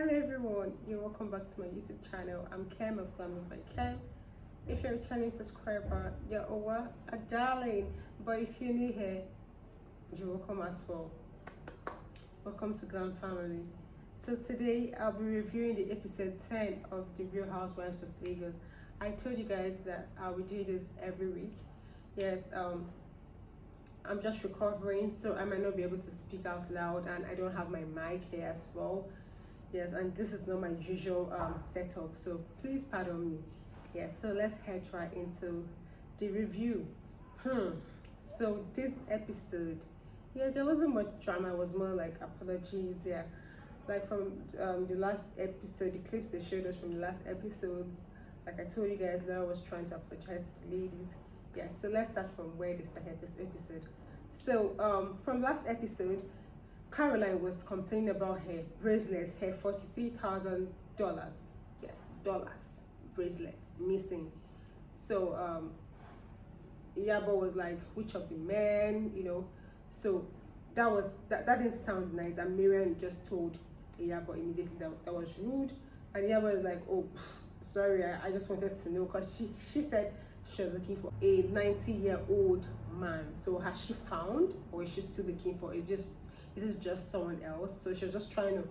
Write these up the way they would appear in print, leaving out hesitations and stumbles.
Hello everyone, you're welcome back to my YouTube channel. I'm Cam of Glam by Cam. If you're a channel subscriber, you're a darling. But if you're new here, you're welcome as well. Welcome to Glam family. So today I'll be reviewing the episode 10 of the Real Housewives of Lagos. I told you guys that I'll be doing this every week. Yes, I'm just recovering, so I might not be able to speak out loud, and I don't have my mic here as well. Yes, and this is not my usual setup, so please pardon me. Yes, so let's head right into the review. So this episode, there wasn't much drama. It was more like apologies. Like from the last episode, the clips they showed us from the last episodes, like I told you guys, Laura was trying to apologize to the ladies. So let's start from where they started this episode. So from last episode, Caroline was complaining about her bracelets, her $43,000, yes, dollars bracelets missing. So Yabo was like, which of the men, so that didn't sound nice, and Miriam just told Yabo immediately that was rude, and Yabo was like, oh, sorry, I just wanted to know, because she said she was looking for a 90-year-old man. So has she found, or is she still looking for it? Is just someone else? So she was just trying to,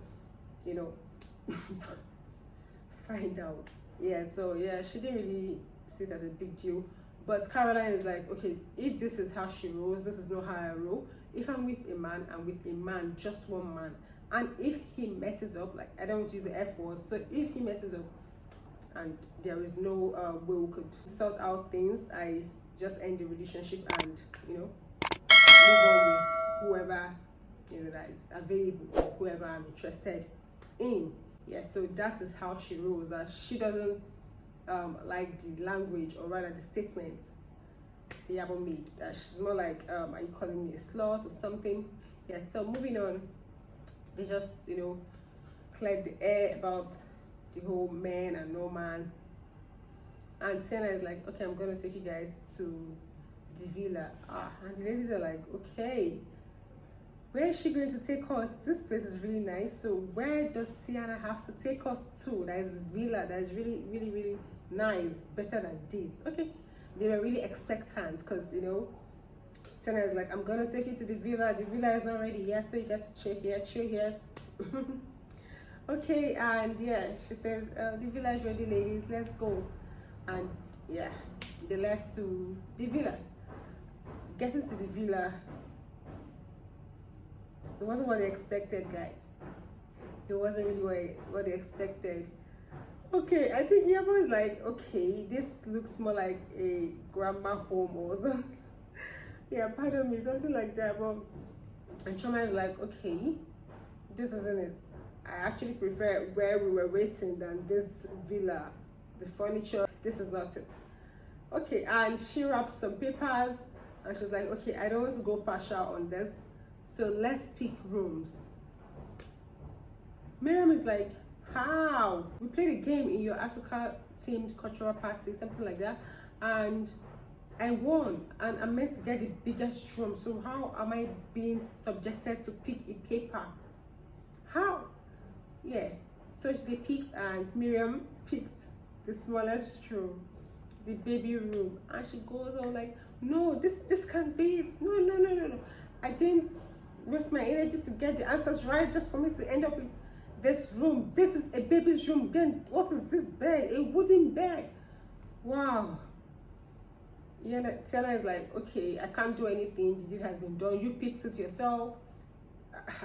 find out. She didn't really see that as a big deal. But Caroline is like, okay, if this is how she rolls, this is not how I roll. If I'm with a man, I'm with a man, just one man. And if he messes up, like, I don't want to use the F word, so if he messes up and there is no way we could sort out things, I just end the relationship and, move on with whoever that is available, whoever I'm interested in. So that is how she rolls. That she doesn't like the language, or rather the statement the Yabo made, that she's more like, are you calling me a slut or something? So moving on, they just cleared the air about the whole man and no man, and Tiana is like, okay, I'm gonna take you guys to the villa. And the ladies are like, okay, where is she going to take us? This place is really nice. So where does Tiana have to take us to? That is villa. That is really, really, really nice. Better than this. Okay. They were really expectant, because, Tiana is like, I'm going to take you to the villa. The villa is not ready yet, so you guys chill here. Okay. And she says, the villa is ready, ladies. Let's go. And they left to the villa. Getting to the villa, it wasn't what they expected, guys. It wasn't really what they expected. Okay, I think Yabo is like, okay, this looks more like a grandma home or something. Pardon me, something like that. And Choma is like, okay, this isn't it. I actually prefer where we were waiting than this villa. The furniture, this is not it. Okay, and she wraps some papers, and she's like, okay, I don't want to go partial on this, so let's pick rooms. Miriam is like, how? We played a game in your Africa themed cultural party, something like that, and I won, and I'm meant to get the biggest room. So how am I being subjected to pick a paper? How? So they picked, and Miriam picked the smallest room, the baby room, and she goes on like, no, this can't be it. No. I didn't waste my energy to get the answers right just for me to end up in this room. This is a baby's room. Then what is this bed? A wooden bed. Wow. Tiana is like, okay, I can't do anything. The deed has been done. You picked it yourself.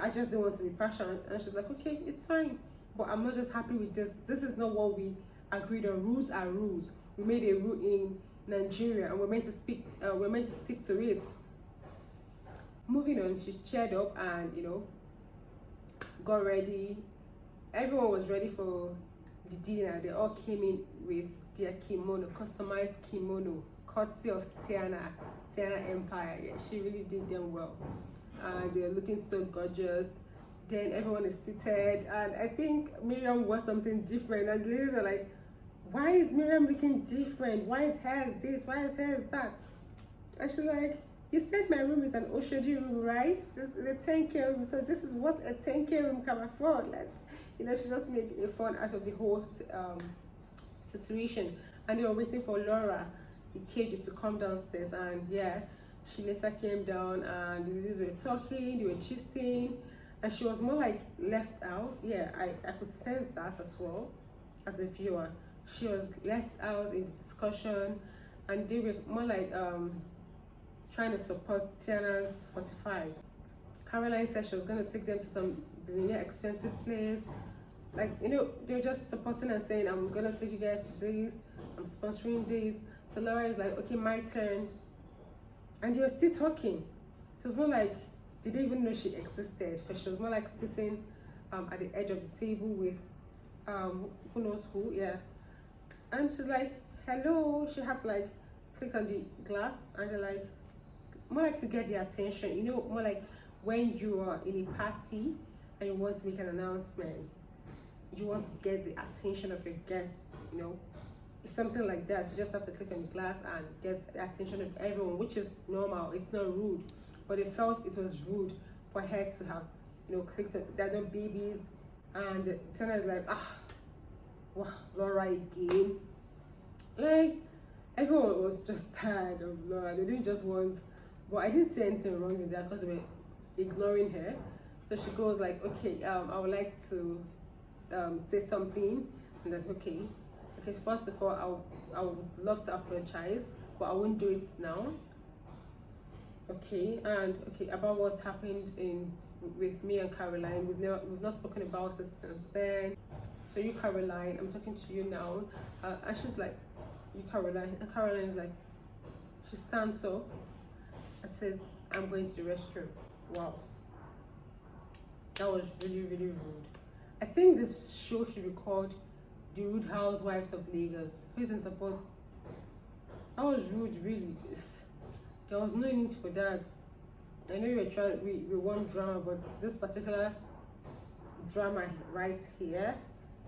I just didn't want to be passionate. And she's like, okay, it's fine, but I'm not just happy with this. This is not what we agreed on. Rules are rules. We made a rule in Nigeria, and we're meant to stick to it. Moving on, she cheered up and got ready. Everyone was ready for the dinner. They all came in with their kimono, customized kimono, courtesy of Tiana Empire. She really did them well, and they're looking so gorgeous. Then everyone is seated, and I think Miriam wore something different, and the ladies are like, why is Miriam looking different? Why is hers this? Why is hers that? And she's like, You said my room is an Oshodi room, right? This is a 10K room, so this is what a 10K room can afford. Like, she just made a fun out of the whole situation. And they were waiting for Laura, the KG, to come downstairs. And yeah, she later came down, and the ladies were talking, they were gisting, and she was more like left out. Yeah, I could sense that as well as a viewer. She was left out in the discussion, and they were more like trying to support Tiana's Fortified. Caroline said she was going to take them to some billionaire expensive place. Like, they were just supporting and saying, I'm going to take you guys to this, I'm sponsoring this. So Laura is like, okay, my turn. And they were still talking. So it was more like, they didn't even know she existed, because she was more like sitting at the edge of the table with who knows who, yeah. And she's like, hello. She had to like click on the glass, and they're like, more like to get their attention, more like when you are in a party and you want to make an announcement, you want to get the attention of your guests, it's something like that. You just have to click on the glass and get the attention of everyone, which is normal, it's not rude. But they felt it was rude for her to have, clicked on the other babies. And Tana is like, wow, Laura again. Like, everyone was just tired of Laura. They didn't just want, but I didn't see anything wrong in that, because they were ignoring her. So she goes like, okay, I would like to say something. And then, okay, first of all, I would love to apologize, but I won't do it now. Okay, and about what happened with me and Caroline, we've not spoken about it since then. So you, Caroline, I'm talking to you now, and she's like, you, Caroline, and Caroline is like, she stands up and says, I'm going to the restroom. Wow, that was really, really rude. I think this show should be called The Rude Housewives of Lagos. Who's in support? That was rude, really. There was no need for that. I know we want drama, but this particular drama right here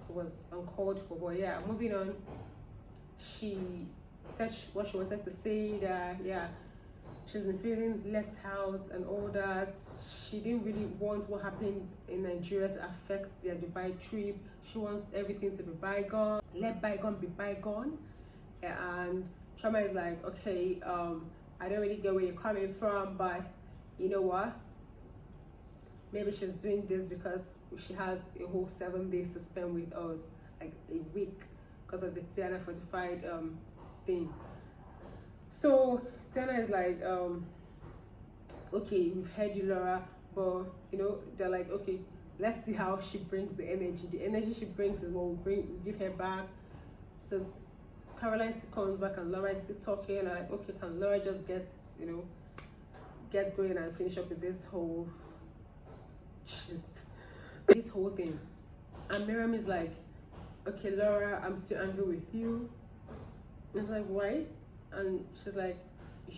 was uncalled for. But yeah, moving on. She said what she wanted to say, that yeah, she's been feeling left out and all that. She didn't really want what happened in Nigeria to affect their Dubai trip. She wants everything to be bygone. Let bygone be bygone. And Trauma is like, okay, I don't really get where you're coming from, but you know what? Maybe she's doing this because she has a whole 7 days to spend with us, like a week, because of the Tiana Fortified thing. So Tiana is like, okay, we've heard you, Laura, but they're like, okay, let's see how she brings the energy. The energy she brings is what we give her back. So Caroline still comes back, and Laura is still talking, and I'm like, okay, can Laura just get going and finish up with this whole thing? And Miriam is like, okay, Laura, I'm still angry with you. And I was like, why? And she's like,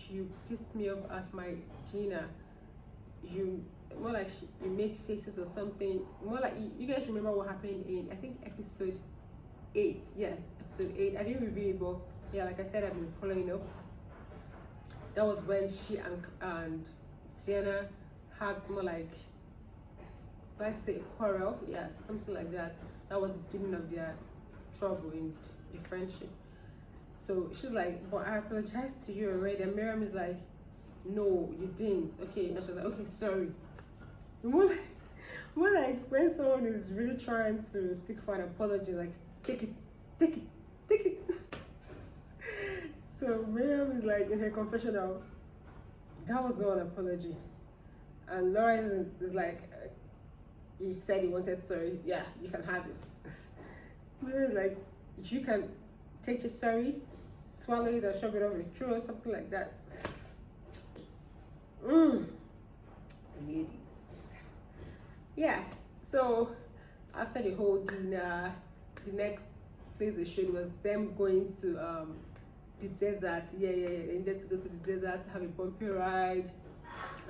you pissed me off at my dinner. You made faces or something. More like, you guys remember what happened in, I think, episode 8. Yes, episode 8. I didn't review it, but yeah, like I said, I've been following up. That was when she and Tiana had more like, let's say, a quarrel. Yeah, something like that. That was the beginning of their trouble in the friendship. So she's like, but I apologized to you already. And Miriam is like, no, you didn't. Okay, and she's like, okay, sorry. More like when someone is really trying to seek for an apology, like, take it. So Miriam is like, in her confessional, that was not an apology. And Laura is like, you said you wanted sorry. Yeah, you can have it. Miriam is like, you can take your sorry, swallow it and shove it off your throat, something like that. Ladies. Yeah, so after the whole dinner, the next place they showed was them going to the desert. Yeah, they needed to go to the desert to have a bumpy ride,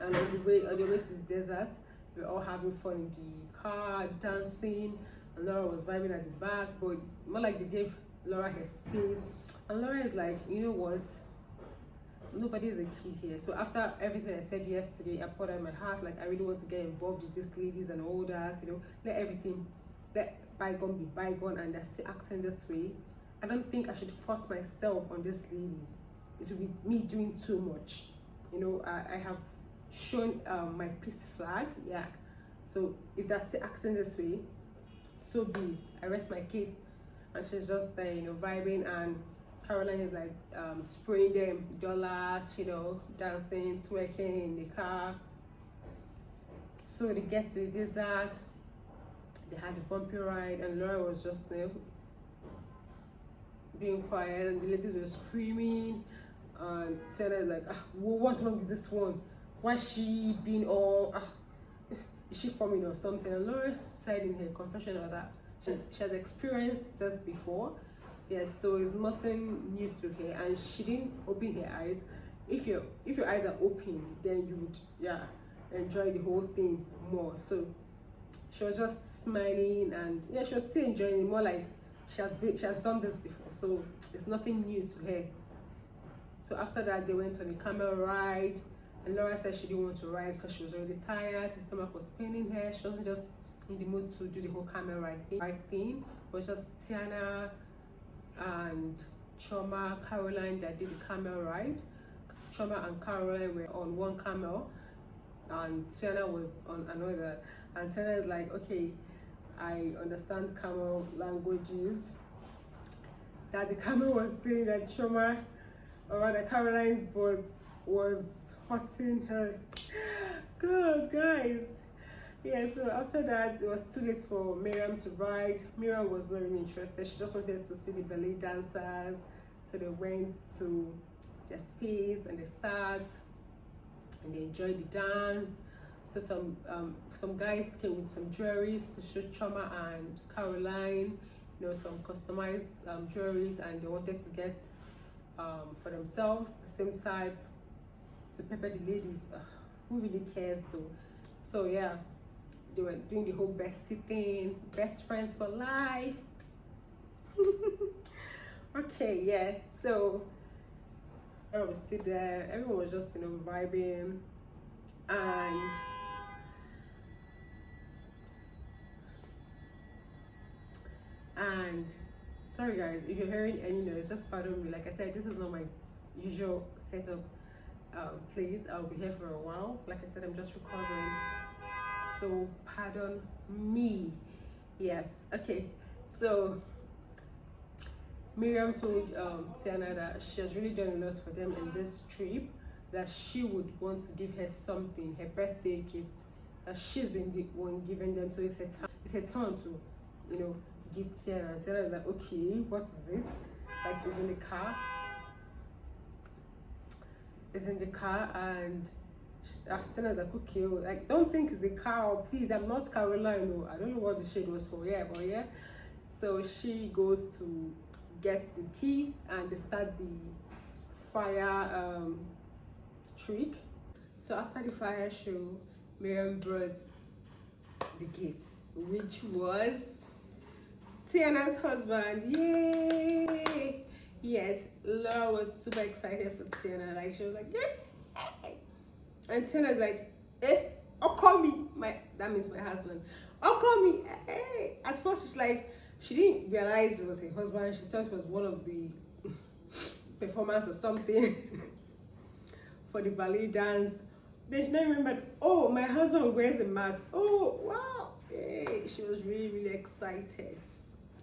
and on the way to the desert, we were all having fun in the car, dancing, and Laura was vibing at the back, but more like they gave Laura her space. And Laura is like, you know what? nobody's a kid here. So after everything I said yesterday, I poured out my heart, like I really want to get involved with these ladies and all that, you know, let bygone be bygone, and they're still acting this way. I don't think I should force myself on these ladies. It will be me doing too much. You know, I have shown my peace flag, yeah. So if they're still acting this way, so be it. I rest my case. And she's just there, you know, vibing, and Caroline is like spraying them dollars, you know, dancing, twerking in the car. So they get to the desert. They had a bumpy ride, and Laura was just, you know, being quiet, and the ladies were screaming. And Taylor is like, what's wrong with this one? Why is she being all, is she forming or something? And Laura said in her confession of that she has experienced this before. Yes, so it's nothing new to her, and she didn't open her eyes. If your eyes are open, then you would, yeah, enjoy the whole thing more. So she was just smiling, and yeah, she was still enjoying it, more like she has done this before, so it's nothing new to her. So after that, they went on a camel ride, and Laura said she didn't want to ride because she was already tired. Her stomach was paining her. She wasn't just in the mood to do the whole camel ride thing. It was just Tiana and Choma, Caroline that did the camel ride. Choma and Caroline were on one camel, and Tiana was on another. And Tiana is like, okay, I understand camel languages. That the camel was saying that Choma, or rather Caroline's butt was hurting her. Good, guys. Yeah, so after that, it was too late for Miriam to ride. Miriam was not really interested. She just wanted to see the ballet dancers. So they went to their space, and they sat and they enjoyed the dance. So some guys came with some jewelries to show Choma and Caroline, you know, some customized jewelries, and they wanted to get for themselves the same type to pepper the ladies. Who really cares though? So yeah, they were doing the whole bestie thing, best friends for life. Okay, yeah, so I was still there, everyone was just, you know, vibing. And sorry guys, if you're hearing any noise, just pardon me. Like I said, this is not my usual setup place. I'll be here for a while. Like I said, I'm just recovering, so pardon me. Yes, okay. So Miriam told Tiana that she has really done a lot for them in this trip, that she would want to give her something, her birthday gift, that she's been the one giving them. So it's her turn to, you know, give Tiana. And Tiana is like, okay, what is it? Like, it's in the car. It's in the car, and Tiana is like, okay, like, don't think it's a car, please. I'm not Caroline. No, I don't know what the shade was for. Yeah, but yeah. So she goes to get the keys, and they start the fire trick. So after the fire show, Miriam brought the gift, which was Tiana's husband. Yay! Yes, Laura was super excited for Tiana. Like, she was like, yay! And Tiana's like, oh, call me. That means my husband. Oh, call me. Hey. At first, she's like, she didn't realize it was her husband. She thought it was one of the performance or something for the ballet dance. Then she now remembered, oh, my husband wears a mask. Oh, wow. Hey. She was really, really excited.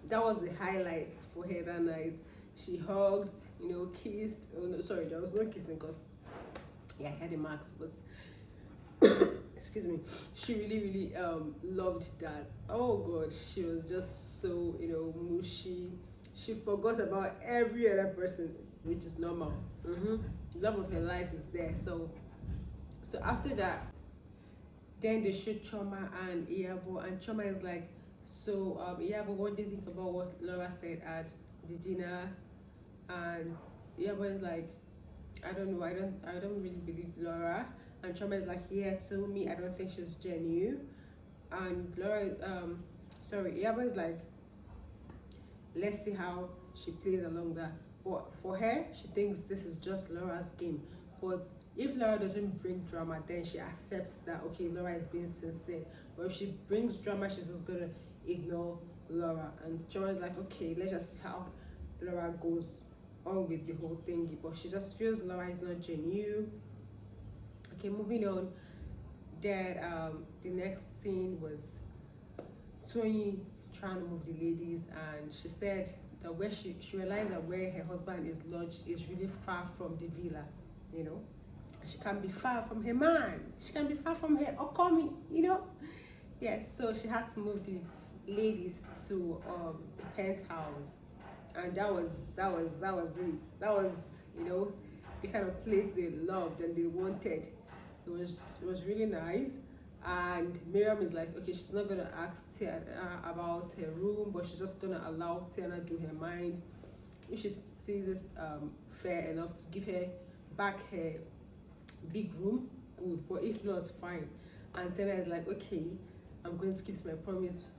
That was the highlight for her that night. She hugged, you know, kissed. Oh no, sorry, there was no kissing because, yeah, I had a mask, but excuse me, she really, really loved that. Oh god, she was just so, you know, mushy. She forgot about every other person, which is normal. Love of her life is there. So after that, then they showed Choma and Iyabo, and Choma is like, so Iyabo, what do you think about what Laura said at the dinner? And Iyabo is like, I don't know, I don't really believe Laura. And Choma is like, yeah, tell me, I don't think she's genuine. And Laura, Iyabo is like, let's see how she plays along that. But for her, she thinks this is just Laura's game. But if Laura doesn't bring drama, then she accepts that okay, Laura is being sincere. But if she brings drama, she's just gonna ignore Laura. And Chioma is like, okay, let's just see how Laura goes on with the whole thing. But she just feels Laura is not genuine. Okay, moving on. Then the next scene was Tony trying to move the ladies, and she said that where she realized that where her husband is lodged is really far from the villa, you know. She can be far from her man. She can be far from her Okomi, you know. Yes, so she had to move the ladies to the penthouse, and that was it. That was, you know, the kind of place they loved and they wanted. It was really nice. And Miriam is like, okay, she's not gonna ask Tiana about her room, but she's just gonna allow Tiana to do her mind. If she sees this fair enough to give her back her big room, good. But if not, fine. And Tiana is like, okay, I'm going to keep my promise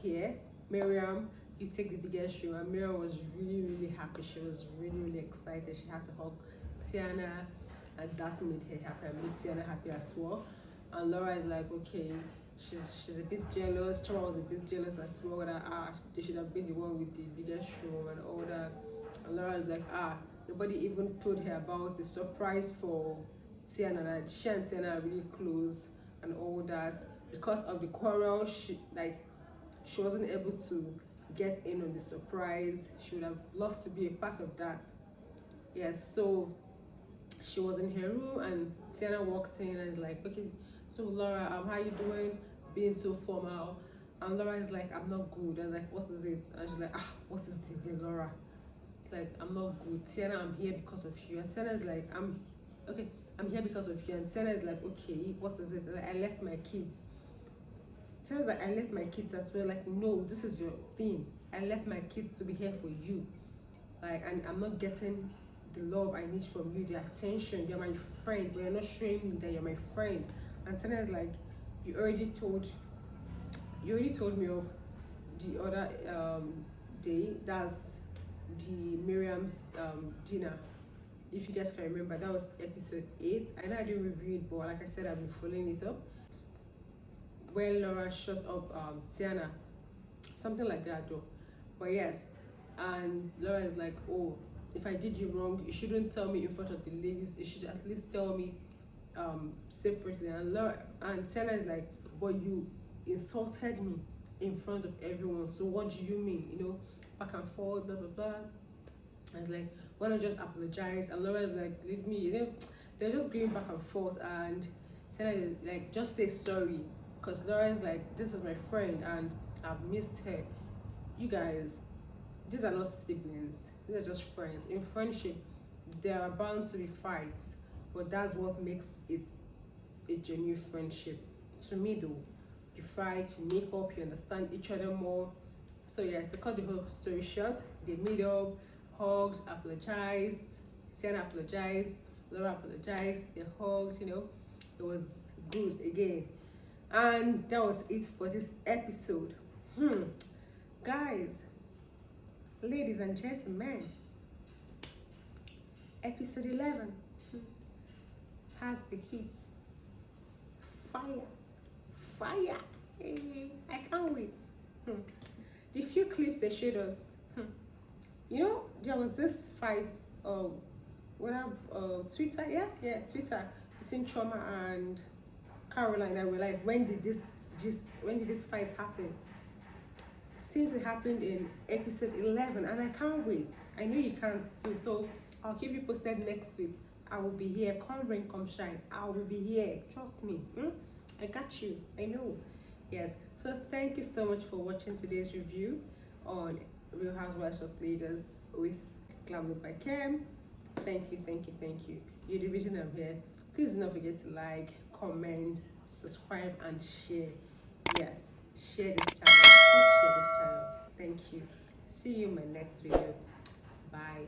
here. Miriam, you take the biggest room. And Miriam was really happy. She was really excited. She had to hug Tiana, and that made her happy and made Tiana happy as well. And Laura is like, okay, she's a bit jealous. Chioma was a bit jealous as well, that they should have been the one with the biggest room and all that. And Laura is like, nobody even told her about the surprise for Tiana, that she and Tiana are really close and all that. Because of the quarrel, she wasn't able to get in on the surprise. She would have loved to be a part of that. Yes, so she was in her room and Tiana walked in and is like, okay, so Laura, how you doing? Being so formal. And Laura is like, I'm not good. And like, what is it? And she's like, what is it, Laura? Like, I'm not good. Tiana, I'm here because of you. And Tiana is like, I'm here because of you. And Tiana is like, okay, what is it? And like, I left my kids. Tiana's like, I left my kids as well. Like, no, this is your thing. I left my kids to be here for you. Like, and I'm not getting the love I need from you, the attention. You're my friend, but you're not showing me that you're my friend. And Tiana is like, you already told me of the other day. That's the Miriam's dinner. If you guys can remember, that was episode 8. I know I didn't review it, but like I said, I've been following it up. When Laura shut up Tiana, something like that though. But yes, and Laura is like, oh, if I did you wrong, you shouldn't tell me in front of the ladies. You should at least tell me separately. And Tiana is like, but you insulted me in front of everyone, so what do you mean? You know, back and forth, blah blah blah. I was like, why not just apologize? And Laura is like, leave me. You know, they're just going back and forth. And Tiana is like, just say sorry, because Laura is like, this is my friend and I've missed her. You guys, these are not siblings. These are just friends. In friendship, there are bound to be fights, but that's what makes it a genuine friendship. To me though, you fight, you make up, you understand each other more. So yeah, to cut the whole story short, they meet up, hugged, apologized, Tiana apologized, Laura apologized, they hugged, you know, it was good again. And that was it for this episode. Guys, ladies and gentlemen, episode 11 has the hits. Fire. Hey, I can't wait. The few clips they showed us, you know, there was this fight Twitter, Twitter, between Chioma and Caroline. And we're like, when did this fight happen? Seems it happened in episode 11, and I can't wait. I know you can't see, so I'll keep you posted next week. I will be here. Come rain, come shine. I will be here. Trust me. I got you. I know. Yes. So thank you so much for watching today's review on Real Housewives of Lagos with Glam by Cam. Thank you. You're the reason I'm here. Please do not forget to like, comment, subscribe, and share. Yes. Share this channel. Please share this channel. Thank you. See you in my next video. Bye.